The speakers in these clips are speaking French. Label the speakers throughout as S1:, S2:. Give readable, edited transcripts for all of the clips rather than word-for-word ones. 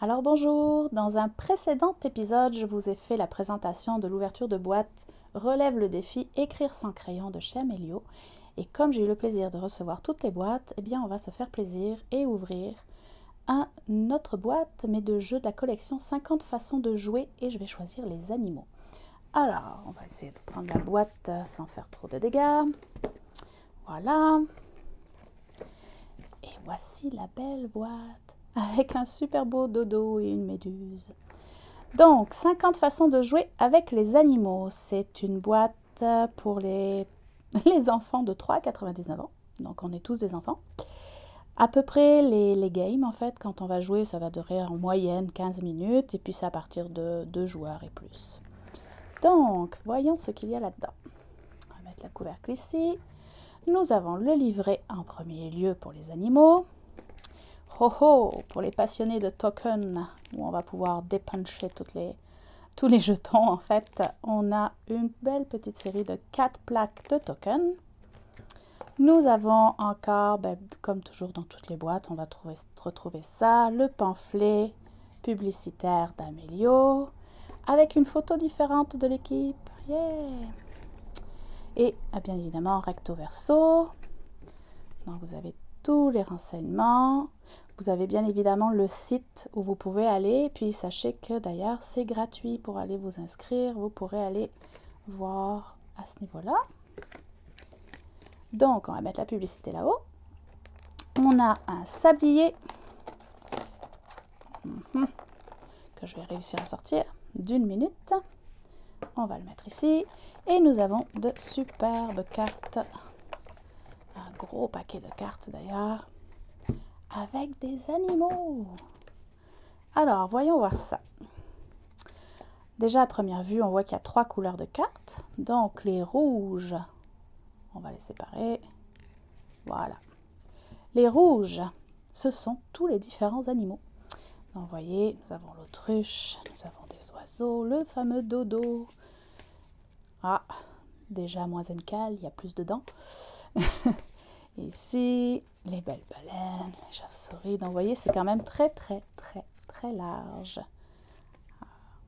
S1: Alors bonjour, dans un précédent épisode, je vous ai fait la présentation de l'ouverture de boîte Relève le défi écrire sans crayon de chez Amelio. Et comme j'ai eu le plaisir de recevoir toutes les boîtes, eh bien on va se faire plaisir et ouvrir une autre boîte, mais de jeux de la collection 50 façons de jouer, et je vais choisir les animaux. Alors, on va essayer de prendre la boîte sans faire trop de dégâts. Voilà. Et voici la belle boîte avec un super beau dodo et une méduse. Donc, 50 façons de jouer avec les animaux. C'est une boîte pour les enfants de 3 à 99 ans. Donc, on est tous des enfants. À peu près les games, en fait, quand on va jouer, ça va durer en moyenne 15 minutes. Et puis, c'est à partir de 2 joueurs et plus. Donc, voyons ce qu'il y a là-dedans. On va mettre la couvercle ici. Nous avons le livret en premier lieu pour les animaux. Ho ho, pour les passionnés de tokens, où on va pouvoir dépuncher tous les jetons, en fait, on a une belle petite série de 4 plaques de tokens. Nous avons encore, comme toujours dans toutes les boîtes, on va retrouver ça, le pamphlet publicitaire d'Amelio, avec une photo différente de l'équipe. Yeah! Et bien évidemment, recto verso. Donc vous avez tous les renseignements. Vous avez bien évidemment le site où vous pouvez aller. Puis sachez que d'ailleurs, c'est gratuit pour aller vous inscrire. Vous pourrez aller voir à ce niveau-là. Donc, on va mettre la publicité là-haut. On a un sablier que je vais réussir à sortir d'une minute. On va le mettre ici. Et nous avons de superbes cartes. Un gros paquet de cartes d'ailleurs. Avec des animaux. Alors, voyons voir ça. Déjà, à première vue, on voit qu'il y a 3 couleurs de cartes. Donc, les rouges, on va les séparer. Voilà. Les rouges, ce sont tous les différents animaux. Donc, vous voyez, nous avons l'autruche, nous avons des oiseaux, le fameux dodo. Ah, déjà moins amical, il y a plus de dents. Ici, les belles baleines, les chauves-souris. Donc, vous voyez, c'est quand même très large.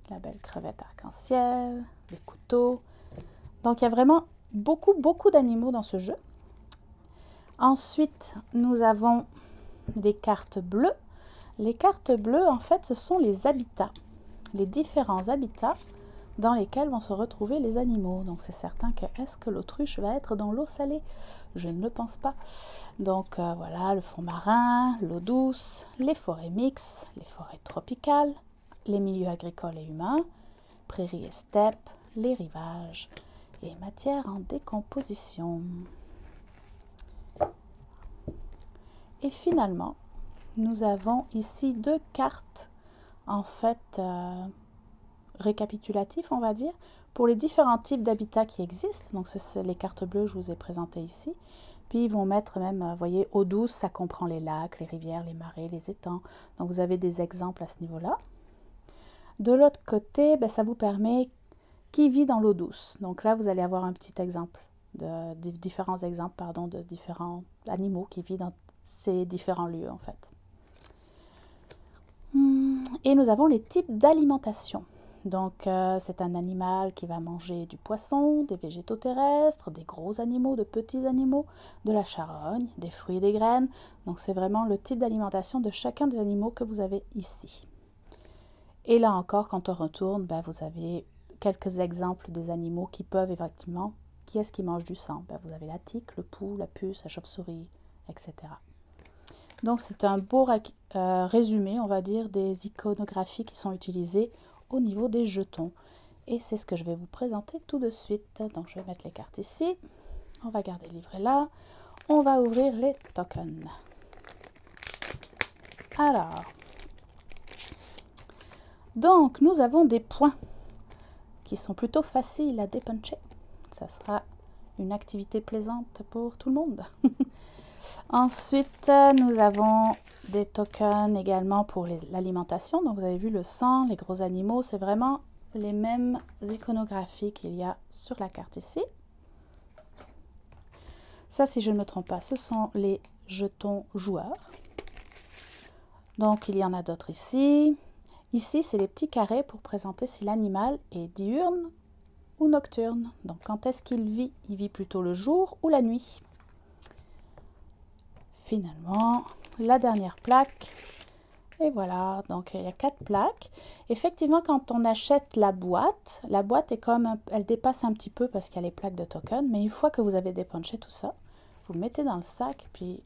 S1: La belle crevette arc-en-ciel, les couteaux. Donc, il y a vraiment beaucoup d'animaux dans ce jeu. Ensuite, nous avons les cartes bleues. Les cartes bleues, en fait, ce sont les habitats. Les différents habitats dans lesquels vont se retrouver les animaux. Donc, c'est certain que est-ce que l'autruche va être dans l'eau salée? Je ne le pense pas. Donc, voilà, le fond marin, l'eau douce, les forêts mixtes, les forêts tropicales, les milieux agricoles et humains, prairies et steppes, les rivages et matières en décomposition. Et finalement, nous avons ici 2 cartes, en fait, récapitulatifs, on va dire, pour les différents types d'habitats qui existent. Donc, c'est les cartes bleues que je vous ai présentées ici. Puis, ils vont mettre même, vous voyez, eau douce, ça comprend les lacs, les rivières, les marais, les étangs. Donc, vous avez des exemples à ce niveau-là. De l'autre côté, ça vous permet qui vit dans l'eau douce. Donc là, vous allez avoir un petit exemple, différents exemples, pardon, de différents animaux qui vivent dans ces différents lieux, en fait. Et nous avons les types d'alimentation. Donc, c'est un animal qui va manger du poisson, des végétaux terrestres, des gros animaux, de petits animaux, de la charogne, des fruits et des graines. Donc, c'est vraiment le type d'alimentation de chacun des animaux que vous avez ici. Et là encore, quand on retourne, vous avez quelques exemples des animaux qui peuvent effectivement, qui est-ce qui mange du sang? Vous avez la tique, le pou, la puce, la chauve-souris, etc. Donc, c'est un beau résumé, on va dire, des iconographies qui sont utilisées au niveau des jetons. Et c'est ce que je vais vous présenter tout de suite. Donc, je vais mettre les cartes ici. On va garder le livret là. On va ouvrir les tokens. Alors, donc, nous avons des points qui sont plutôt faciles à dépuncher. Ça sera une activité plaisante pour tout le monde. Ensuite, nous avons des tokens également pour l'alimentation. Donc, vous avez vu le sang, les gros animaux, c'est vraiment les mêmes iconographies qu'il y a sur la carte ici. Ça, si je ne me trompe pas, ce sont les jetons joueurs. Donc, il y en a d'autres ici. Ici, c'est les petits carrés pour présenter si l'animal est diurne ou nocturne. Donc, quand est-ce qu'il vit? Il vit plutôt le jour ou la nuit. Finalement, la dernière plaque. Et voilà, donc il y a 4 plaques. Effectivement, quand on achète la boîte est comme, elle dépasse un petit peu parce qu'il y a les plaques de token. Mais une fois que vous avez dépunché tout ça, vous le mettez dans le sac. Puis,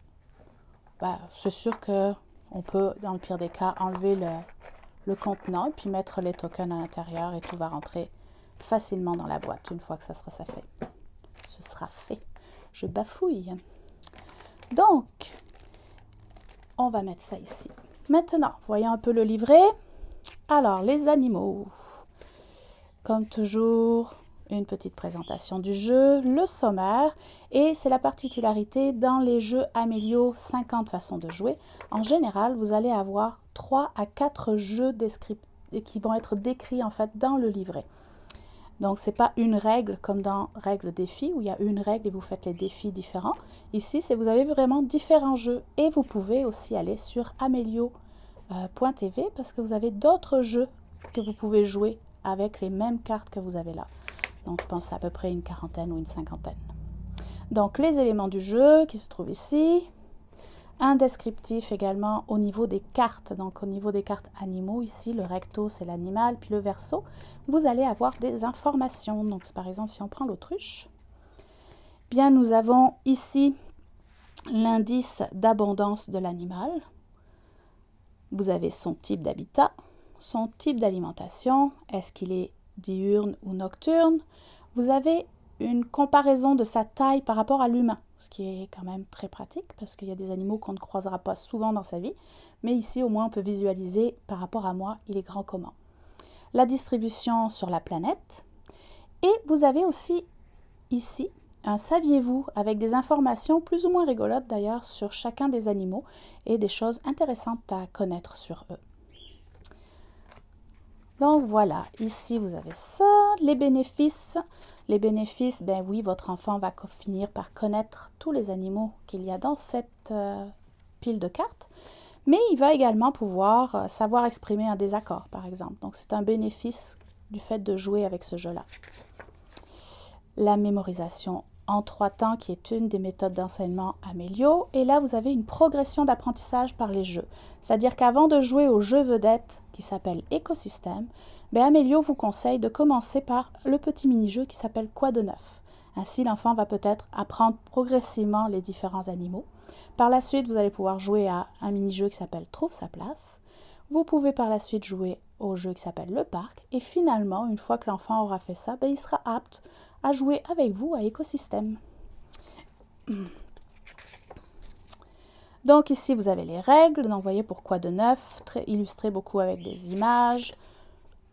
S1: c'est sûr qu'on peut, dans le pire des cas, enlever le contenant, puis mettre les tokens à l'intérieur et tout va rentrer facilement dans la boîte une fois que ça sera fait. Ce sera fait. Je bafouille. Donc, on va mettre ça ici. Maintenant, voyons un peu le livret. Alors, les animaux. Comme toujours, une petite présentation du jeu, le sommaire, et c'est la particularité dans les jeux Amélio 50 façons de jouer. En général, vous allez avoir 3 à 4 jeux qui vont être décrits en fait dans le livret. Donc, ce n'est pas une règle comme dans Règles défis, où il y a une règle et vous faites les défis différents. Ici, vous avez vraiment différents jeux. Et vous pouvez aussi aller sur Amélio.tv parce que vous avez d'autres jeux que vous pouvez jouer avec les mêmes cartes que vous avez là. Donc, je pense à peu près une quarantaine ou une cinquantaine. Donc, les éléments du jeu qui se trouvent ici. Un descriptif également au niveau des cartes. Donc, au niveau des cartes animaux, ici, le recto, c'est l'animal, puis le verso, vous allez avoir des informations. Donc, par exemple, si on prend l'autruche, bien, nous avons ici l'indice d'abondance de l'animal. Vous avez son type d'habitat, son type d'alimentation, est-ce qu'il est diurne ou nocturne. Vous avez une comparaison de sa taille par rapport à l'humain, ce qui est quand même très pratique parce qu'il y a des animaux qu'on ne croisera pas souvent dans sa vie, mais ici au moins on peut visualiser par rapport à moi, il est grand comment. La distribution sur la planète, et vous avez aussi ici un saviez-vous avec des informations plus ou moins rigolotes d'ailleurs sur chacun des animaux et des choses intéressantes à connaître sur eux. Donc voilà, ici vous avez ça, les bénéfices. Les bénéfices, ben oui, votre enfant va finir par connaître tous les animaux qu'il y a dans cette pile de cartes, mais il va également pouvoir savoir exprimer un désaccord, par exemple. Donc c'est un bénéfice du fait de jouer avec ce jeu-là. La mémorisation en 3 temps, qui est une des méthodes d'enseignement Amélio. Et là, vous avez une progression d'apprentissage par les jeux. C'est-à-dire qu'avant de jouer au jeu vedette qui s'appelle Écosystème, ben Amélio vous conseille de commencer par le petit mini-jeu qui s'appelle Quoi de neuf? Ainsi, l'enfant va peut-être apprendre progressivement les différents animaux. Par la suite, vous allez pouvoir jouer à un mini-jeu qui s'appelle Trouve sa place. Vous pouvez par la suite jouer au jeu qui s'appelle Le Parc. Et finalement, une fois que l'enfant aura fait ça, ben, il sera apte à jouer avec vous à Écosystème. Donc ici, vous avez les règles. Donc, vous voyez pourquoi de neuf, très illustré beaucoup avec des images,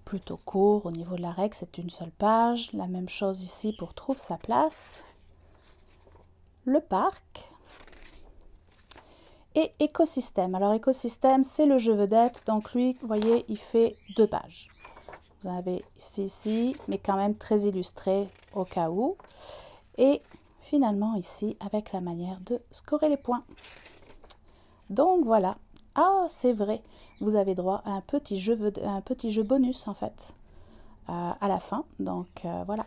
S1: plutôt court. Au niveau de la règle, c'est une seule page. La même chose ici pour Trouve sa place. Le Parc. Et Écosystème. Alors, Écosystème, c'est le jeu vedette. Donc, lui, vous voyez, il fait 2 pages. Vous en avez ici, mais quand même très illustré au cas où. Et finalement ici, avec la manière de scorer les points. Donc voilà. Ah, c'est vrai, vous avez droit à un petit jeu bonus en fait, à la fin. Donc voilà.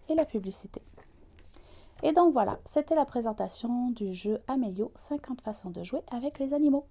S1: Et la publicité. Et donc voilà, c'était la présentation du jeu Amélio 50 façons de jouer avec les animaux.